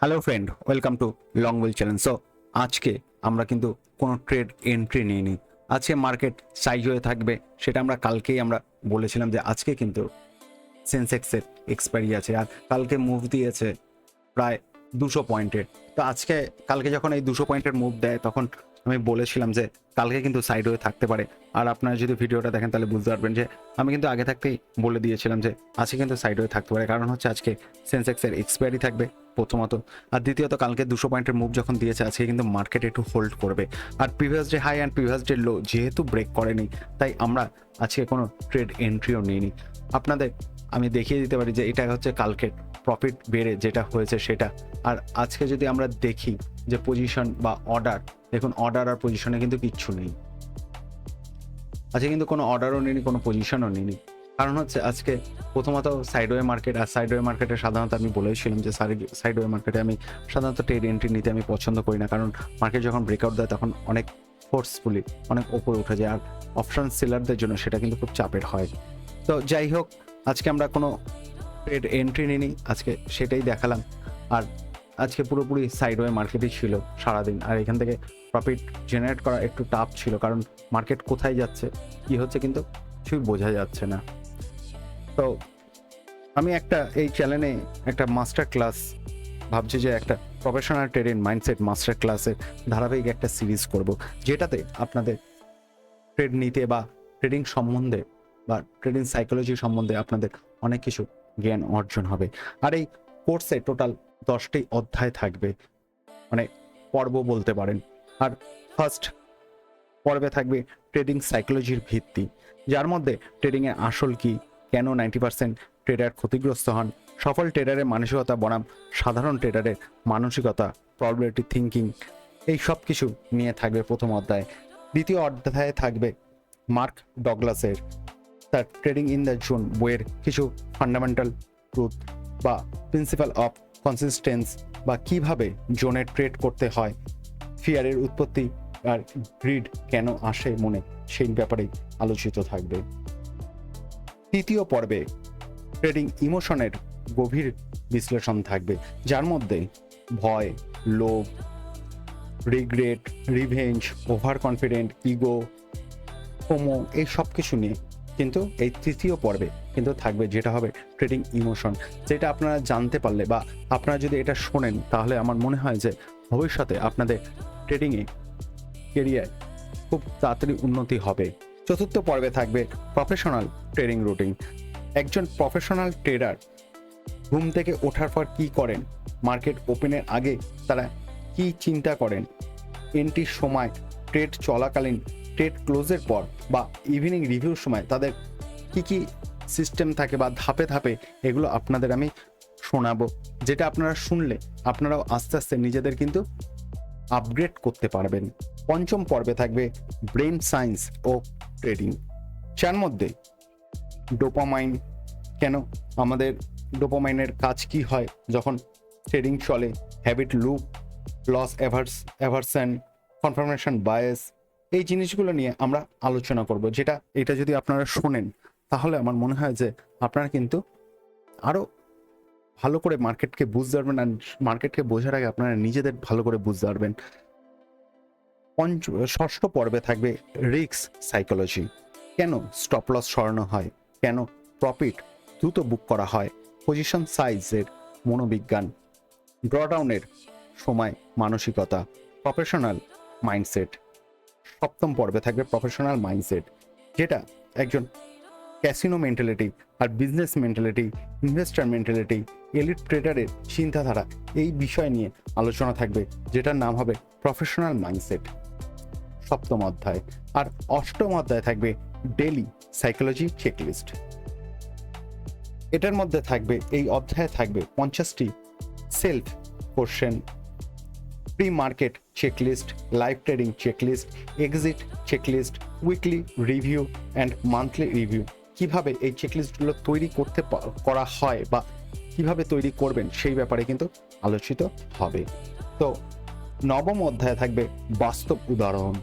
Hello friend, welcome to long will channel. So আজকে আমরা কিন্তু কোনো ট্রেড এন্ট্রি নিইনি। আজকে মার্কেট সাইজ হয়ে থাকবে, সেটা আমরা কালকেই আমরা বলেছিলাম যে আজকে কিন্তু সেন্সেক্সের এক্সপায়ারি আছে আর কালকে মুভ দিয়েছে প্রায় 200 পয়েন্টের। তো কালকে যখন এই 200 পয়েন্টের মুভ দেয় তখন আমি বলেছিলাম যে কালকে কিন্তু সাইড হয়ে থাকতে পারে। আর আপনারা যদি ভিডিওটা দেখেন তাহলে বুঝতে পারবেন যে আমি কিন্তু আগে থাকতেই বলে দিয়েছিলাম যে আজকে কিন্তু সাইড হয়ে থাকতে পারে, কারণ হচ্ছে আজকে সেন্সেক্সের এক্সপায়ারি থাকবে প্রথমত, আর দ্বিতীয়ত কালকে 200 পয়েন্টের মুভ যখন দিয়েছে আজকে কিন্তু মার্কেট একটু হোল্ড করবে। আর previous day high and previous day low যেহেতু ব্রেক করেনি, তাই আমরা আজকে কোনো ট্রেড এন্ট্রিও নিইনি। আপনাদের আমি দেখিয়ে দিতে পারি যে এটা হচ্ছে কালকের প্রফিট বেড়ে যেটা হয়েছে সেটা। আর আজকে যদি আমরা দেখি যে পজিশন বা অর্ডার, দেখুন অর্ডার আর পজিশনে কিন্তু কিচ্ছু নেই। আজকে কিন্তু কোনো অর্ডারও নিইনি, কোনো পজিশনও নিইনি। কারণ হচ্ছে আজকে প্রথমত সাইডওয়ে মার্কেট, আর সাইডওয়ে মার্কেটে সাধারণত আমি বলেছিলাম যে সাইডওয়ে মার্কেটে আমি সাধারণত ট্রেড এন্ট্রি নিতে আমি পছন্দ করি না, কারণ মার্কেট যখন ব্রেকআউট দেয় তখন অনেক ফোর্সফুলি অনেক ওপরে উঠে যায়, আর অপশন সেলারদের জন্য সেটা কিন্তু খুব চাপের হয়। তো যাই হোক, আজকে আমরা কোনো ট্রেড এন্ট্রি নিইনি, আজকে সেটাই দেখালাম। আর আজকে পুরোপুরি সাইডওয়ে মার্কেটই ছিল সারাদিন, আর এখান থেকে প্রফিট জেনারেট করা একটু টাফ ছিল, কারণ মার্কেট কোথায় যাচ্ছে কি হচ্ছে কিন্তু কিছুই বোঝা যাচ্ছে না। তো আমি এই চ্যানেলে একটা মাস্টার ক্লাস ভাবছি যে একটা প্রফেশনাল ট্রেডিং মাইন্ডসেট মাস্টার ক্লাসের ধারাবাহিক একটা সিরিজ করব, যেটাতে আপনাদের ট্রেড নিতে বা ট্রেডিং সম্বন্ধে বা ট্রেডিং সাইকোলজি সম্বন্ধে আপনাদের অনেক কিছু জ্ঞান অর্জন হবে। আর এই কোর্সে টোটাল 10টি অধ্যায় থাকবে, মানে পর্ব বলতে পারেন। আর ফার্স্ট পর্বে থাকবে ট্রেডিং সাইকোলজির ভিত্তি, যার মধ্যে ট্রেডিংয়ের আসল কি, কেন 90% ট্রেডার ক্ষতিগ্রস্ত হন, সফল ট্রেডারের মানসিকতা বনাম সাধারণ ট্রেডারের মানসিকতা, প্রবাবিলিটি থিঙ্কিং, এই সব কিছু নিয়ে থাকবে প্রথম অধ্যায়। দ্বিতীয় অধ্যায়ে থাকবে মার্ক ডগলাসের তার ট্রেডিং ইন দ্য জোন বইয়ের কিছু ফান্ডামেন্টাল ট্রুথ বা প্রিন্সিপাল অফ কনসিস্টেন্স, বা কিভাবে জোনে ট্রেড করতে হয়, ফিয়ারের উৎপত্তি আর গ্রিড কেন আসে মনে, সেই ব্যাপারে আলোচিত থাকবে। তৃতীয় পর্বে ট্রেডিং ইমোশনের গভীর বিশ্লেষণ থাকবে, যার মধ্যে ভয়, লোভ, regret, revenge, over confident, ego, FOMO, এই সব কিছু নিয়ে কিন্তু এই তৃতীয় পর্বে কিন্তু থাকবে, যেটা হবে ট্রেডিং ইমোশন। যেটা আপনারা জানতে পারলে বা আপনারা যদি এটা শোনেন, তাহলে আমার মনে হয় যে ভবিষ্যতে আপনাদের ট্রেডিংয়ে কেরিয়ার খুব তাড়াতাড়ি উন্নতি হবে। চতুর্থ পর্বে থাকবে প্রফেশনাল ট্রেডিং রুটিন। একজন প্রফেশনাল ট্রেডার ঘুম থেকে ওঠার পর কী করেন, মার্কেট ওপেনের আগে তারা কি চিন্তা করেন, এন্ট্রির সময়, ট্রেড চলাকালীন, ট্রেড ক্লোজের পর বা ইভিনিং রিভিউর সময় তাদের কি কি সিস্টেম থাকে বা ধাপে ধাপে, এগুলো আপনাদের আমি শোনাবো, যেটা আপনারা শুনলে আপনারাও আস্তে আস্তে নিজেদের কিন্তু আপগ্রেড করতে পারবেন। পঞ্চম পর্বে থাকবে ব্রেন সায়েন্স ও ট্রেডিং, যার মধ্যে ডোপামাইন, কেন আমাদের ডোপামাইনের কাজ কি হয় যখন ট্রেডিং চলে, habit loop, loss aversion, confirmation bias, এই জিনিসগুলো নিয়ে আমরা আলোচনা করব। এটা যদি আপনারা শোনেন, তাহলে আমার মনে হয় যে আপনারা কিন্তু আরও ভালো করে মার্কেটকে বুঝতে পারবেন, আর মার্কেটকে বোঝার আগে আপনারা নিজেদের ভালো করে বুঝতে পারবেন। ষষ্ঠ পর্বে থাকবে রিস্ক সাইকোলজি, কেন স্টপ লস সরানো হয়, কেন প্রফিট দ্রুত বুক করা হয়, পজিশন সাইজের মনোবিজ্ঞান, ড্রডাউনের সময় মানসিকতা, প্রফেশনাল মাইন্ডসেট। সপ্তম পর্বে থাকবে প্রফেশনাল মাইন্ডসেট, যেটা একজন ক্যাসিনো মেন্টালিটি আর business mentality, investor mentality, elite ট্রেডারের চিন্তাধারা, এই বিষয় নিয়ে আলোচনা থাকবে, যেটার নাম হবে প্রফেশনাল মাইন্ডসেট, সপ্তম অধ্যায়। আর অষ্টম অধ্যায় থাকবে ডেইলি সাইকোলজি চেকলিস্ট। এটার মধ্যে থাকবে, এই অধ্যায়ে থাকবে 50টি self question, pre market checklist, live trading checklist, exit checklist, weekly review and monthly review, কিভাবে এই চেকলিস্টগুলো করা হয় বা কিভাবে তৈরি করবেন, সেই ব্যাপারে কিন্তু আলোচিত হবে। তো নবম অধ্যায়ে থাকবে বাস্তব উদাহরণ,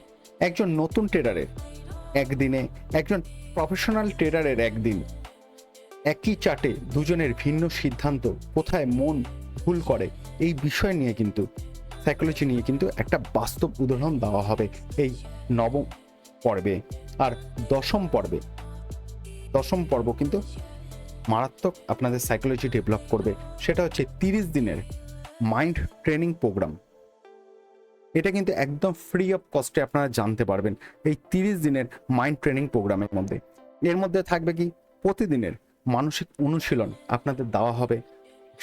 একজন নতুন ট্রেডারের একদিনে, একজন প্রফেশনাল ট্রেডারের একদিন, একই চার্টে দুজনের ভিন্ন সিদ্ধান্ত, কোথায় মন ভুল করে, এই বিষয় নিয়ে কিন্তু সাইকোলজি নিয়ে কিন্তু একটা বাস্তব উদাহরণ দেওয়া হবে এই নবম পর্বে। আর দশম পর্ব কিন্তু মারাত্মক আপনাদের সাইকোলজি ডেভেলপ করবে। সেটা হচ্ছে 30 দিনের মাইন্ড ট্রেনিং প্রোগ্রাম। এটা কিন্তু একদম ফ্রি অফ কস্টে আপনারা জানতে পারবেন এই 30 দিনের মাইন্ড ট্রেনিং প্রোগ্রামের মধ্যে। এর মধ্যে থাকবে কি, প্রতিদিনের মানসিক অনুশীলন আপনাদের দেওয়া হবে,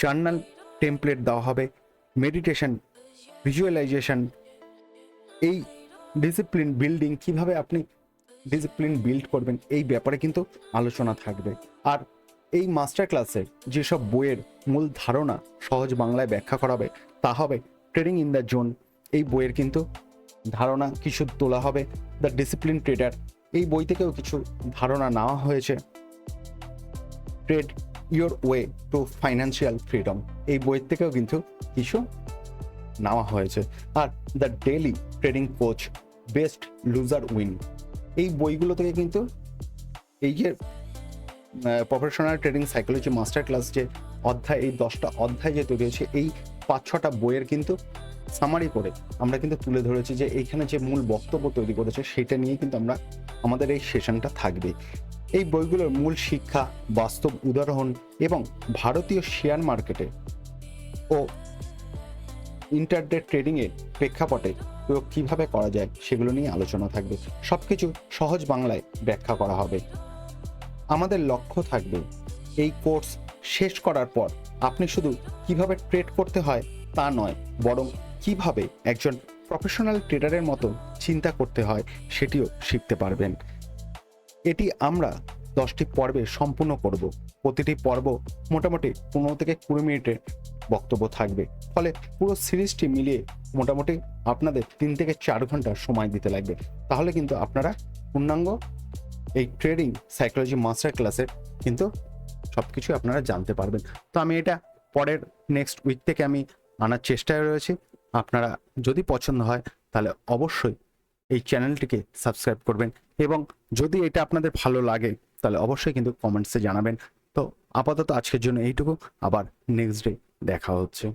জার্নাল টেমপ্লেট দেওয়া হবে, মেডিটেশন, ভিজুয়ালাইজেশন, এই ডিসিপ্লিন বিল্ডিং, কিভাবে আপনি ডিসিপ্লিন বিল্ড করবেন এই ব্যাপারে কিন্তু আলোচনা থাকবে। আর এই মাস্টার ক্লাসে যেসব বইয়ের মূল ধারণা সহজ বাংলায় ব্যাখ্যা করাবে তা হবে ট্রেডিং ইন দ্য জোন। এই বইয়ের কিন্তু ধারণা কিছু তোলা হবে। দ্য ডিসিপ্লিন ট্রেডার, এই বই থেকেও কিছু ধারণা নেওয়া হয়েছে। Trade your way to financial freedom, এই বইয়ের থেকেও কিন্তু কিছু নেওয়া হয়েছে। Are the daily trading coach, best loser win, এই বইগুলো থেকে কিন্তু এই যে professional trading psychology master class যে অধ্যায়, এই 10টা অধ্যায় যে তৈরি হয়েছে, এই 5-6টা বইয়ের কিন্তু সামারি করে আমরা কিন্তু তুলে ধরেছি যে এইখানে যে মূল বক্তব্য তৈরি করেছে সেটা নিয়ে কিন্তু আমরা আমাদের এই সেশনটা থাকবে। এই বইগুলোর মূল শিক্ষা, বাস্তব উদাহরণ এবং ভারতীয় শেয়ার মার্কেটে ও ইন্টারডে ট্রেডিংয়ের প্রেক্ষাপটে প্রয়োগ কীভাবে করা যায় সেগুলো নিয়ে আলোচনা থাকবে। সব কিছু সহজ বাংলায় ব্যাখ্যা করা হবে। আমাদের লক্ষ্য থাকবে এই কোর্স শেষ করার পর আপনি শুধু কিভাবে ট্রেড করতে হয় তা নয়, বরং কিভাবে একজন প্রফেশনাল ট্রেডারের মতো চিন্তা করতে হয় সেটিও শিখতে পারবেন। এটি আমরা 10টি পর্বে সম্পূর্ণ করব। প্রতিটি পর্ব মোটামুটি 15 থেকে 20 মিনিটের বক্তব্য থাকবে। ফলে পুরো সিরিজটি মিলিয়ে মোটামুটি আপনাদের 3 থেকে 4 ঘন্টা সময় দিতে লাগবে। তাহলে কিন্তু আপনারা পূর্ণাঙ্গ এই ট্রেডিং সাইকোলজি মাস্টার ক্লাসের কিন্তু সব কিছু আপনারা জানতে পারবেন। তো আমি এটা পরের নেক্সট উইক থেকে আমি আনার চেষ্টায় রয়েছি। আপনারা যদি পছন্দ হয় তাহলে অবশ্যই এই চ্যানেলটিকে সাবস্ক্রাইব করবেন, এবং যদি এটা আপনাদের ভালো লাগে তাহলে অবশ্যই কিন্তু কমেন্টসে জানাবেন। তো আপাতত আজকের জন্য এইটুকু, আবার নেক্সট ডে দেখা হচ্ছে।